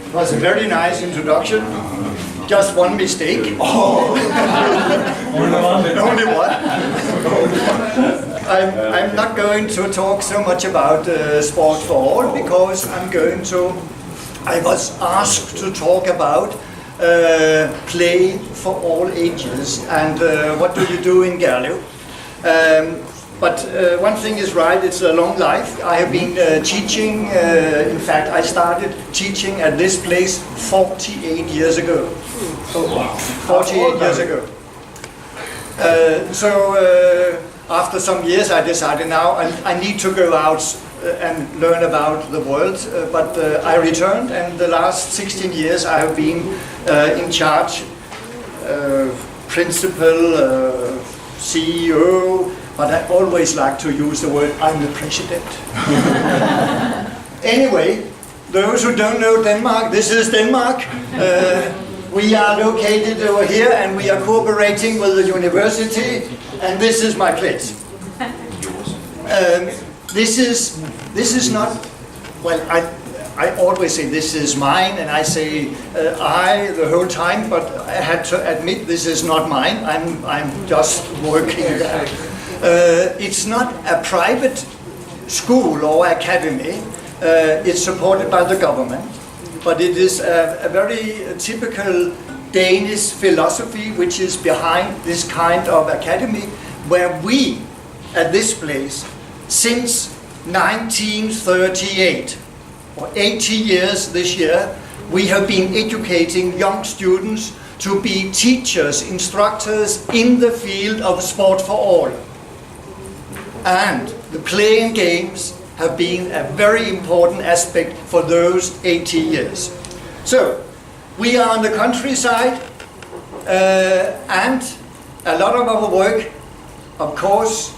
It was a very nice introduction. Just one mistake. Oh. Only one. I'm not going to talk so much about sport for all, because I was asked to talk about play for all ages and what do you do in Gerlev. But one thing is right, it's a long life. I have been teaching, in fact I started teaching at this place 48 years ago. 48 years ago. So after some years I decided now I need to go out and learn about the world, but I returned, and the last 16 years I have been in charge, principal, CEO, but I always like to use the word I'm the president. Anyway, those who don't know Denmark, this is Denmark. We are located over here and we are cooperating with the university, and this is my place. This is not, well, I always say this is mine, and I say I the whole time, but I had to admit this is not mine. I'm just working. It's not a private school or academy. It's supported by the government, but it is a very typical Danish philosophy which is behind this kind of academy, where we at this place since 1938, or 80 years this year, we have been educating young students to be teachers, instructors in the field of sport for all. And the play and games have been a very important aspect for those 80 years. So, we are on the countryside, and a lot of our work, of course,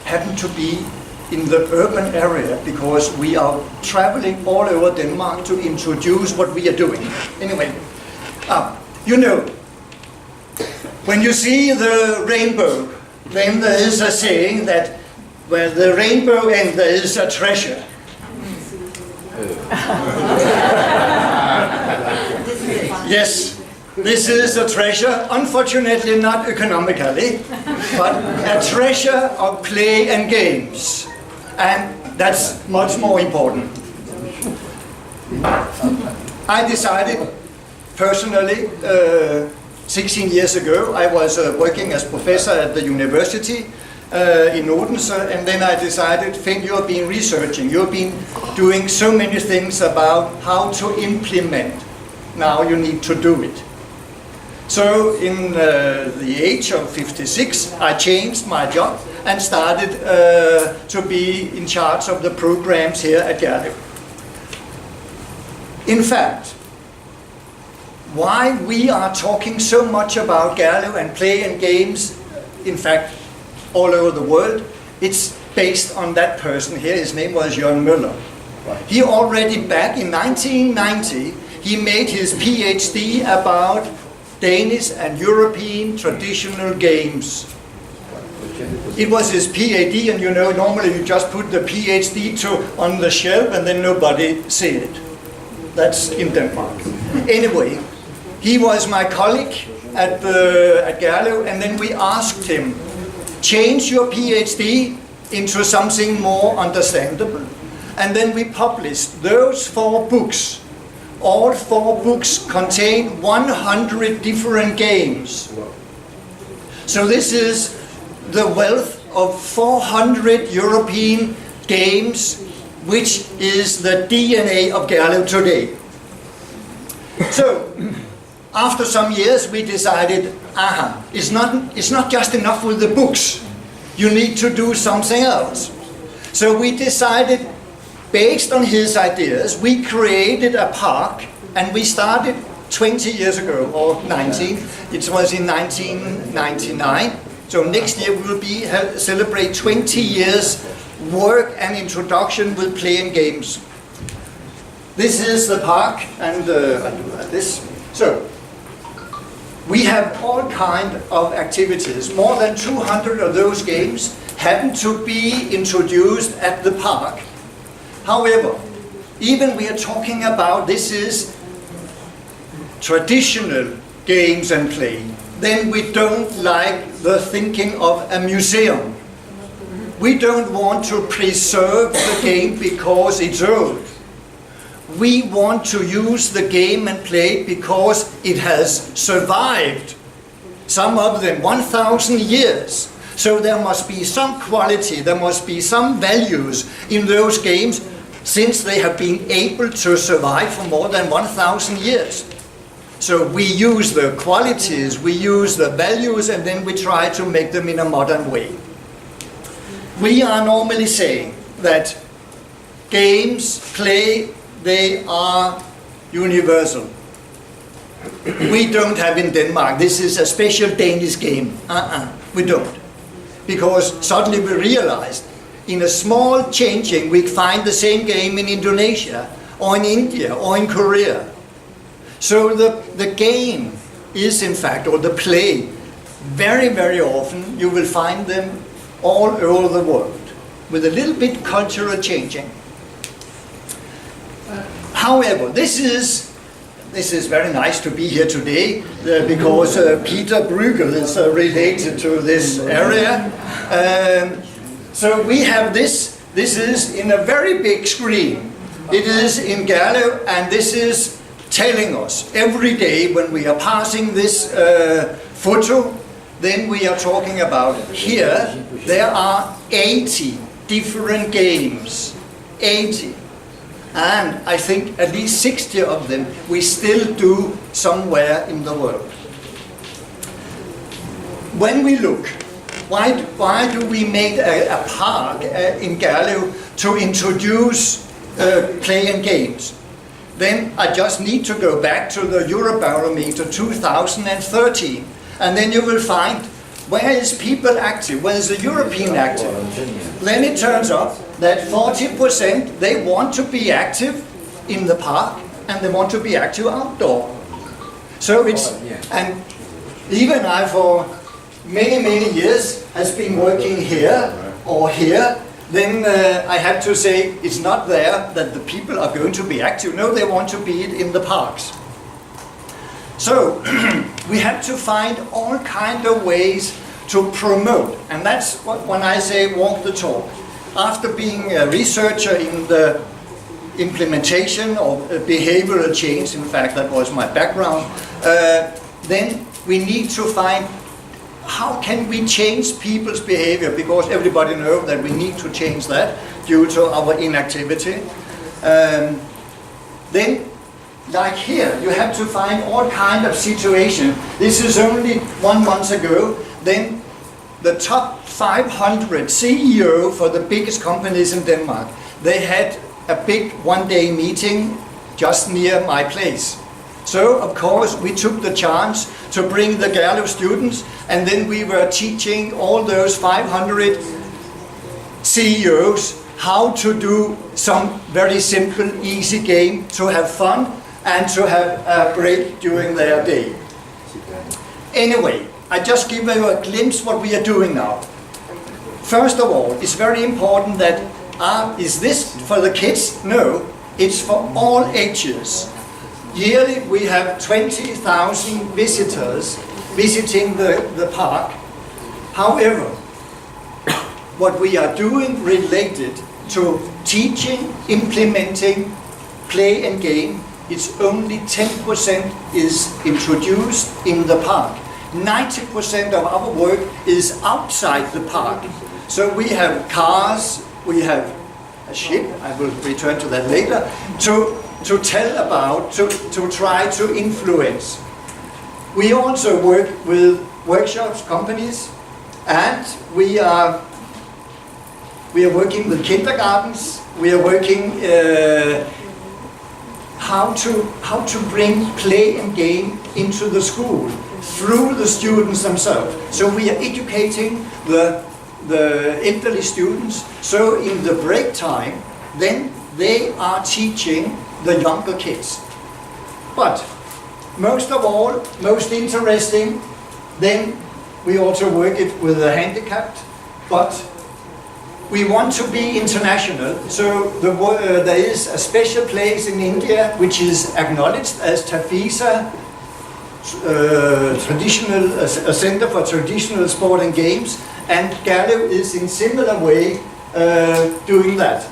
happen to be in the urban area, because we are traveling all over Denmark to introduce what we are doing. Anyway, you know, when you see the rainbow, then there is a saying that where the rainbow ends, there is a treasure. Yes, this is a treasure, unfortunately not economically, but a treasure of play and games. And that's much more important. I decided personally, 16 years ago, I was working as professor at the university in Odense, and then I decided, Finn, you've been researching, you've been doing so many things about how to implement. Now you need to do it. So in the age of 56, I changed my job and started to be in charge of the programs here at Gerlev. In fact, why we are talking so much about Gerlev and play and games, in fact, all over the world, it's based on that person here. His name was Jørgen Møller. Right. He already back in 1990, he made his PhD about Danish and European traditional games. It was his PhD, and you know, normally you just put the PhD on the shelf and then nobody see it. That's in Denmark. Anyway, he was my colleague at Gerlev, and then we asked him, change your PhD into something more understandable. And then we published those 4 books. All 4 books contain 100 different games. So this is the wealth of 400 European games, which is the DNA of Gerlev today. So, after some years we decided, it's not just enough with the books. You need to do something else. So we decided, based on his ideas, we created a park, and we started 20 years ago, or 19. It was in 1999. So next year we will celebrate 20 years work and introduction with play and games. This is the park, and this. So we have all kind of activities. More than 200 of those games happen to be introduced at the park. However, even we are talking about this is traditional games and play, then we don't like the thinking of a museum. We don't want to preserve the game because it's old. We want to use the game and play because it has survived, some of them 1,000 years. So there must be some quality, there must be some values in those games, since they have been able to survive for more than 1,000 years. So we use the qualities, we use the values, and then we try to make them in a modern way. We are normally saying that games, play, they are universal. We don't have in Denmark, this is a special Danish game. We don't. Because suddenly we realized in a small changing we find the same game in Indonesia or in India or in Korea. So the game is in fact, or the play, very, very often you will find them all over the world with a little bit cultural changing. However, this is very nice to be here today because Peter Berggren is related to this area. So we have this is in a very big screen. It is in Gerlev, and this is telling us every day when we are passing this photo, then we are talking about here there are 80 different games. 80. And I think at least 60 of them we still do somewhere in the world. When we look, why do we make a park in Gerlev to introduce play and games? Then I just need to go back to the Eurobarometer 2013, and then you will find where is people active, where is the European active. Then it turns out that 40% they want to be active in the park and they want to be active outdoor. So it's, and even I for many years has been working here or here, then I have to say it's not there that the people are going to be active. No, they want to be in the parks. So we have to find all kind of ways to promote, and that's what when I say walk the talk. After being a researcher in the implementation of behavioral change, in fact that was my background, then we need to find how can we change people's behavior, because everybody knows that we need to change that due to our inactivity. Then, like here, you have to find all kind of situations. This is only 1 month ago. Then the top 500 CEO for the biggest companies in Denmark, they had a big one-day meeting just near my place. So, of course, we took the chance to bring the Gerlev students, and then we were teaching all those 500 CEOs how to do some very simple, easy game to have fun and to have a break during their day. Anyway, I just give you a glimpse what we are doing now. First of all, it's very important that, is this for the kids? No, it's for all ages. Yearly we have 20,000 visitors visiting the park. However, what we are doing related to teaching, implementing, play and game, it's only 10% is introduced in the park. 90% of our work is outside the park. So we have cars, we have a ship, I will return to that later, to tell about, to try to influence. We also work with workshops, companies, and we are working with kindergartens. We are working how to bring play and game into the school through the students themselves. So we are educating the elderly students. So in the break time, then they are teaching the younger kids. But most of all, most interesting, then we also work it with the handicapped, but We want to be international, so there is a special place in India which is acknowledged as TAFISA, a center for traditional sport and games, and Gerlev is in similar way doing that.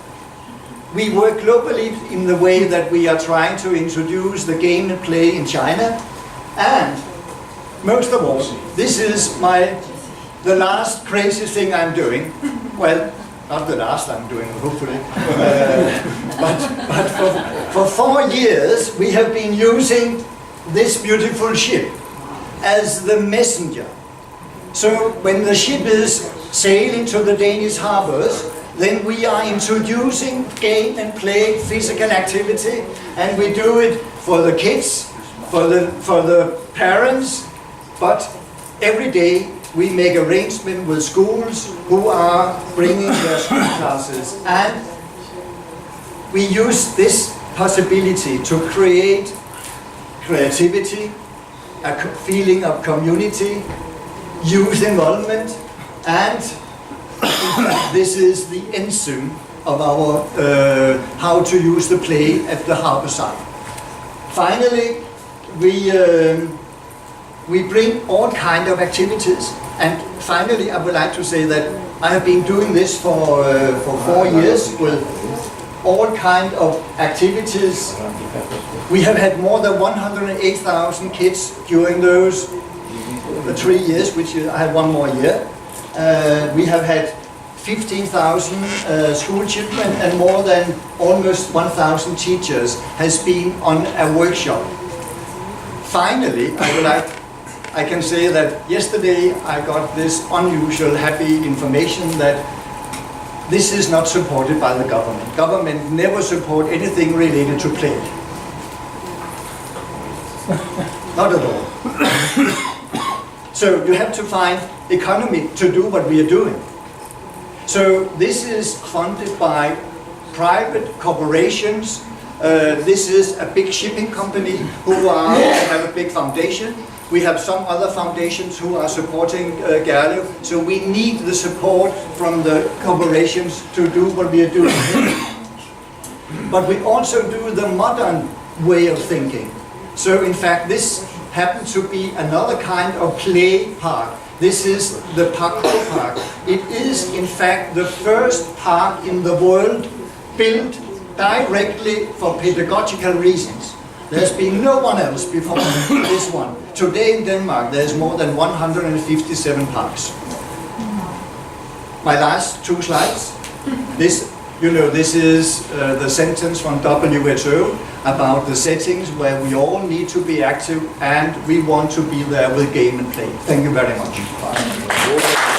We work globally in the way that we are trying to introduce the game and play in China, and most of all, this is the last crazy thing I'm doing. Well, not the last I'm doing, hopefully. But for 4 years, we have been using this beautiful ship as the messenger. So when the ship is sailing to the Danish harbors, then we are introducing game and play, physical activity, and we do it for the kids, for the parents, but every day we make arrangements with schools who are bringing their school classes, and we use this possibility to create creativity, a feeling of community, youth involvement, and this is the enzyme of our how to use the play at the harbor side. Finally, we bring all kind of activities, and finally I would like to say that I have been doing this for 4 years with all kind of activities. We have had more than 108,000 kids during those 3 years, which I had 1 more year. We have had 15,000 school children, and more than almost 1,000 teachers has been on a workshop. Finally, I can say that yesterday I got this unusual happy information that this is not supported by the government. Government never support anything related to play. Not at all. So you have to find economy to do what we are doing. So this is funded by private corporations. This is a big shipping company who have a big foundation. We have some other foundations who are supporting Gerlev. So we need the support from the corporations to do what we are doing. But we also do the modern way of thinking. So in fact, this happens to be another kind of play park. This is the parkour park. It is in fact the first park in the world built directly for pedagogical reasons. There's been no one else before this one. Today in Denmark there's more than 157 parks. My last 2 slides. This is the sentence from WHO about the settings where we all need to be active, and we want to be there with game and play. Thank you very much.